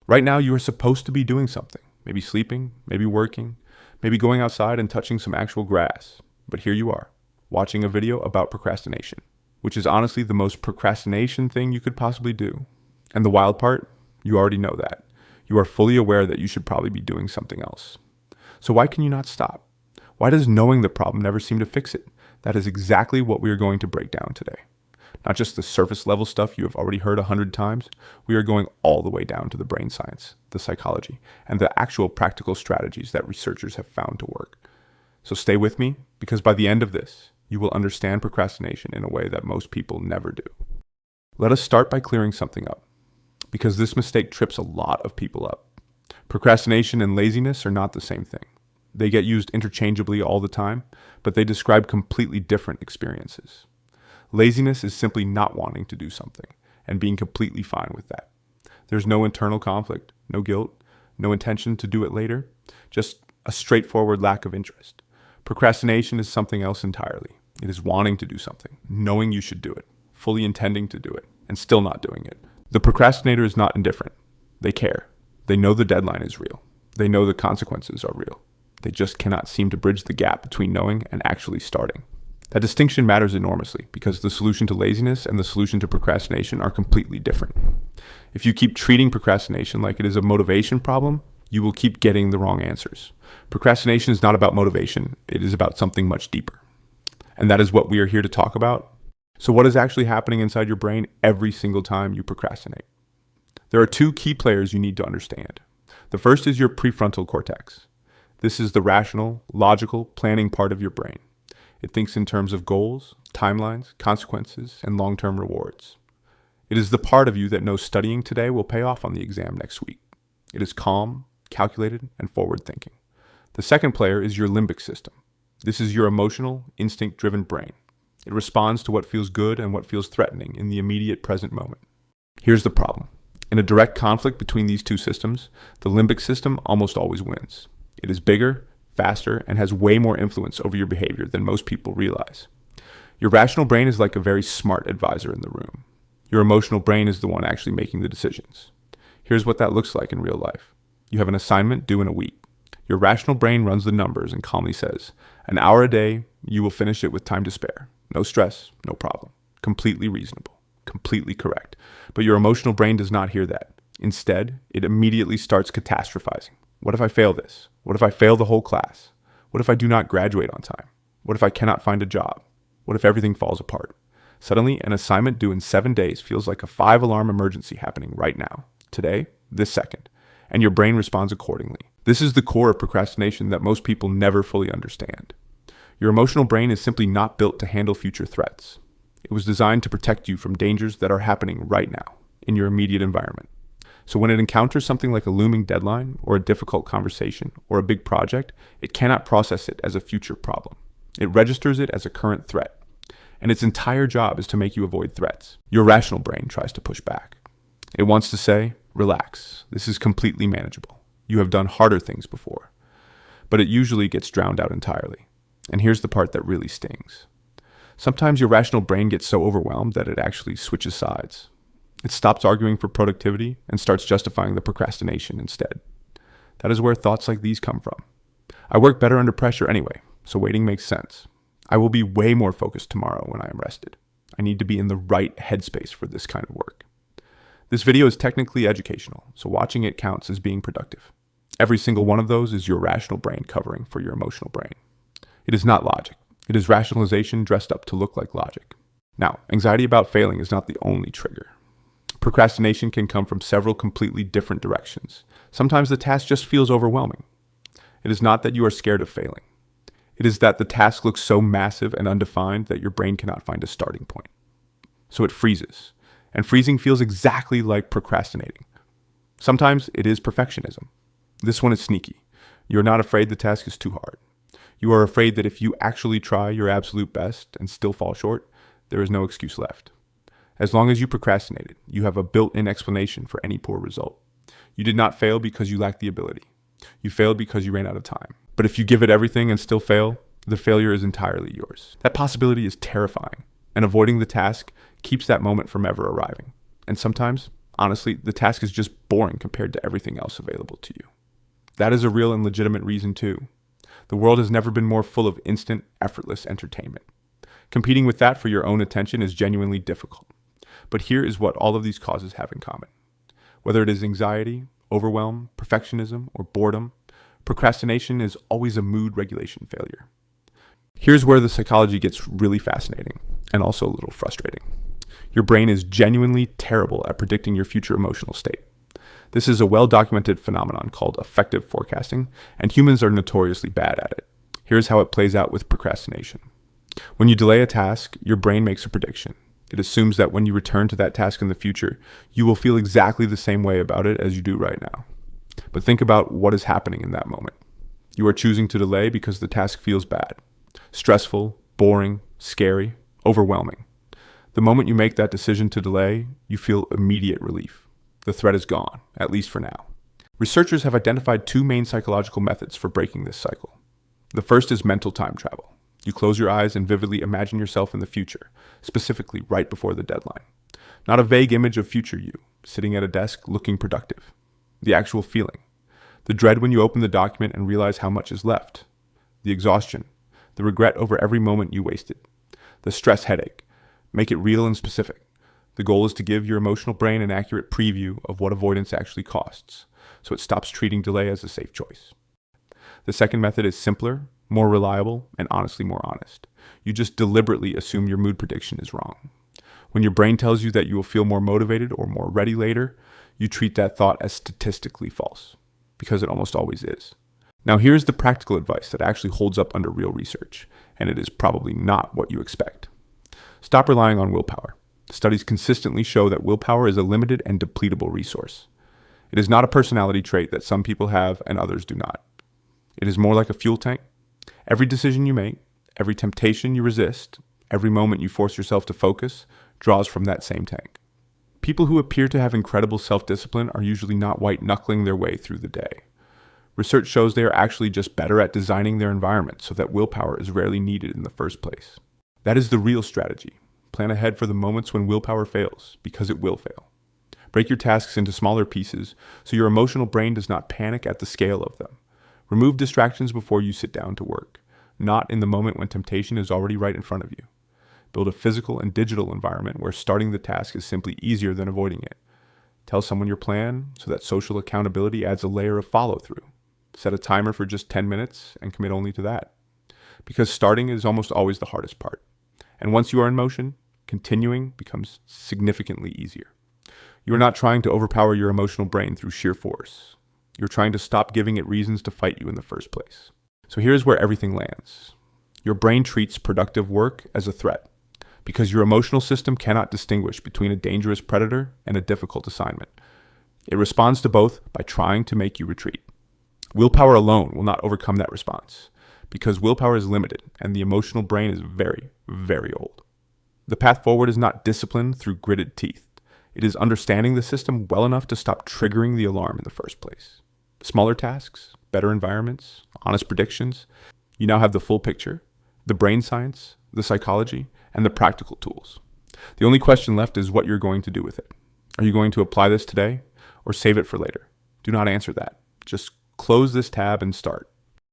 Right now, you are supposed to be doing something, maybe sleeping, maybe working, maybe going outside and touching some actual grass. But here you are, watching a video about procrastination, which is honestly the most procrastination thing you could possibly do. And the wild part, you already know that. You are fully aware that you should probably be doing something else. So why can you not stop? Why does knowing the problem never seem to fix it? That is exactly what we are going to break down today. Not just the surface level stuff you have already heard 100 times, we are going all the way down to the brain science, the psychology, and the actual practical strategies that researchers have found to work. So stay with me, because by the end of this, you will understand procrastination in a way that most people never do. Let us start by clearing something up, because this mistake trips a lot of people up. Procrastination and laziness are not the same thing. They get used interchangeably all the time, but they describe completely different experiences. Laziness is simply not wanting to do something and being completely fine with that. There's no internal conflict, no guilt, no intention to do it later, just a straightforward lack of interest. Procrastination is something else entirely. It is wanting to do something, knowing you should do it, fully intending to do it, and still not doing it. The procrastinator is not indifferent. They care. They know the deadline is real. They know the consequences are real. They just cannot seem to bridge the gap between knowing and actually starting. That distinction matters enormously because the solution to laziness and the solution to procrastination are completely different. If you keep treating procrastination like it is a motivation problem, you will keep getting the wrong answers. Procrastination is not about motivation. It is about something much deeper. And that is what we are here to talk about. So what is actually happening inside your brain every single time you procrastinate? There are two key players you need to understand. The first is your prefrontal cortex. This is the rational, logical, planning part of your brain. It thinks in terms of goals, timelines, consequences, and long-term rewards. It is the part of you that knows studying today will pay off on the exam next week. It is calm, calculated, and forward-thinking. The second player is your limbic system. This is your emotional, instinct-driven brain. It responds to what feels good and what feels threatening in the immediate present moment. Here's the problem. In a direct conflict between these two systems, the limbic system almost always wins. It is bigger, faster, and has way more influence over your behavior than most people realize. Your rational brain is like a very smart advisor in the room. Your emotional brain is the one actually making the decisions. Here's what that looks like in real life. You have an assignment due in a week. Your rational brain runs the numbers and calmly says, an hour a day, you will finish it with time to spare. No stress, no problem. Completely reasonable, completely correct. But your emotional brain does not hear that. Instead, it immediately starts catastrophizing. What if I fail this? What if I fail the whole class? What if I do not graduate on time? What if I cannot find a job? What if everything falls apart? Suddenly, an assignment due in 7 days feels like a 5-alarm emergency happening right now, today, this second, and your brain responds accordingly. This is the core of procrastination that most people never fully understand. Your emotional brain is simply not built to handle future threats. It was designed to protect you from dangers that are happening right now, in your immediate environment. So when it encounters something like a looming deadline or a difficult conversation or a big project, it cannot process it as a future problem. It registers it as a current threat. And its entire job is to make you avoid threats. Your rational brain tries to push back. It wants to say, relax, this is completely manageable. You have done harder things before. But it usually gets drowned out entirely. And here's the part that really stings. Sometimes your rational brain gets so overwhelmed that it actually switches sides. It stops arguing for productivity and starts justifying the procrastination instead. That is where thoughts like these come from. I work better under pressure anyway, so waiting makes sense. I will be way more focused tomorrow when I am rested. I need to be in the right headspace for this kind of work. This video is technically educational, so watching it counts as being productive. Every single one of those is your rational brain covering for your emotional brain. It is not logic. It is rationalization dressed up to look like logic. Now, anxiety about failing is not the only trigger. Procrastination can come from several completely different directions. Sometimes the task just feels overwhelming. It is not that you are scared of failing. It is that the task looks so massive and undefined that your brain cannot find a starting point. So it freezes. And freezing feels exactly like procrastinating. Sometimes it is perfectionism. This one is sneaky. You are not afraid the task is too hard. You are afraid that if you actually try your absolute best and still fall short, there is no excuse left. As long as you procrastinated, you have a built-in explanation for any poor result. You did not fail because you lacked the ability. You failed because you ran out of time. But if you give it everything and still fail, the failure is entirely yours. That possibility is terrifying, and avoiding the task keeps that moment from ever arriving. And sometimes Honestly, the task is just boring compared to everything else available to you. That is a real and legitimate reason too. The world has never been more full of instant, effortless entertainment. Competing with that for your own attention is genuinely difficult. But here is what all of these causes have in common. Whether it is anxiety, overwhelm, perfectionism, or boredom, procrastination is always a mood regulation failure. Here's where the psychology gets really fascinating and also a little frustrating. Your brain is genuinely terrible at predicting your future emotional state. This is a well-documented phenomenon called affective forecasting, and humans are notoriously bad at it. Here's how it plays out with procrastination. When you delay a task, your brain makes a prediction. It assumes that when you return to that task in the future, you will feel exactly the same way about it as you do right now. But think about what is happening in that moment. You are choosing to delay because the task feels bad, stressful, boring, scary, overwhelming. The moment you make that decision to delay, you feel immediate relief. The threat is gone, at least for now. Researchers have identified two main psychological methods for breaking this cycle. The first is mental time travel. You close your eyes and vividly imagine yourself in the future, specifically right before the deadline. Not a vague image of future you, sitting at a desk looking productive. The actual feeling. The dread when you open the document and realize how much is left. The exhaustion. The regret over every moment you wasted. The stress headache. Make it real and specific. The goal is to give your emotional brain an accurate preview of what avoidance actually costs, so it stops treating delay as a safe choice. The second method is simpler, more reliable, and honestly more honest. You just deliberately assume your mood prediction is wrong. When your brain tells you that you will feel more motivated or more ready later, you treat that thought as statistically false, because it almost always is. Now here's the practical advice that actually holds up under real research, and it is probably not what you expect. Stop relying on willpower. Studies consistently show that willpower is a limited and depletable resource. It is not a personality trait that some people have and others do not. It is more like a fuel tank. Every decision you make, every temptation you resist, every moment you force yourself to focus, draws from that same tank. People who appear to have incredible self-discipline are usually not white-knuckling their way through the day. Research shows they are actually just better at designing their environment so that willpower is rarely needed in the first place. That is the real strategy. Plan ahead for the moments when willpower fails, because it will fail. Break your tasks into smaller pieces so your emotional brain does not panic at the scale of them. Remove distractions before you sit down to work, not in the moment when temptation is already right in front of you. Build a physical and digital environment where starting the task is simply easier than avoiding it. Tell someone your plan so that social accountability adds a layer of follow-through. Set a timer for just 10 minutes and commit only to that. Because starting is almost always the hardest part. And once you are in motion, continuing becomes significantly easier. You are not trying to overpower your emotional brain through sheer force. You're trying to stop giving it reasons to fight you in the first place. So here's where everything lands. Your brain treats productive work as a threat because your emotional system cannot distinguish between a dangerous predator and a difficult assignment. It responds to both by trying to make you retreat. Willpower alone will not overcome that response because willpower is limited and the emotional brain is very, very old. The path forward is not discipline through gritted teeth. It is understanding the system well enough to stop triggering the alarm in the first place. Smaller tasks, better environments, honest predictions. You now have the full picture, the brain science, the psychology, and the practical tools. The only question left is what you're going to do with it. Are you going to apply this today or save it for later? Do not answer that. Just close this tab and start.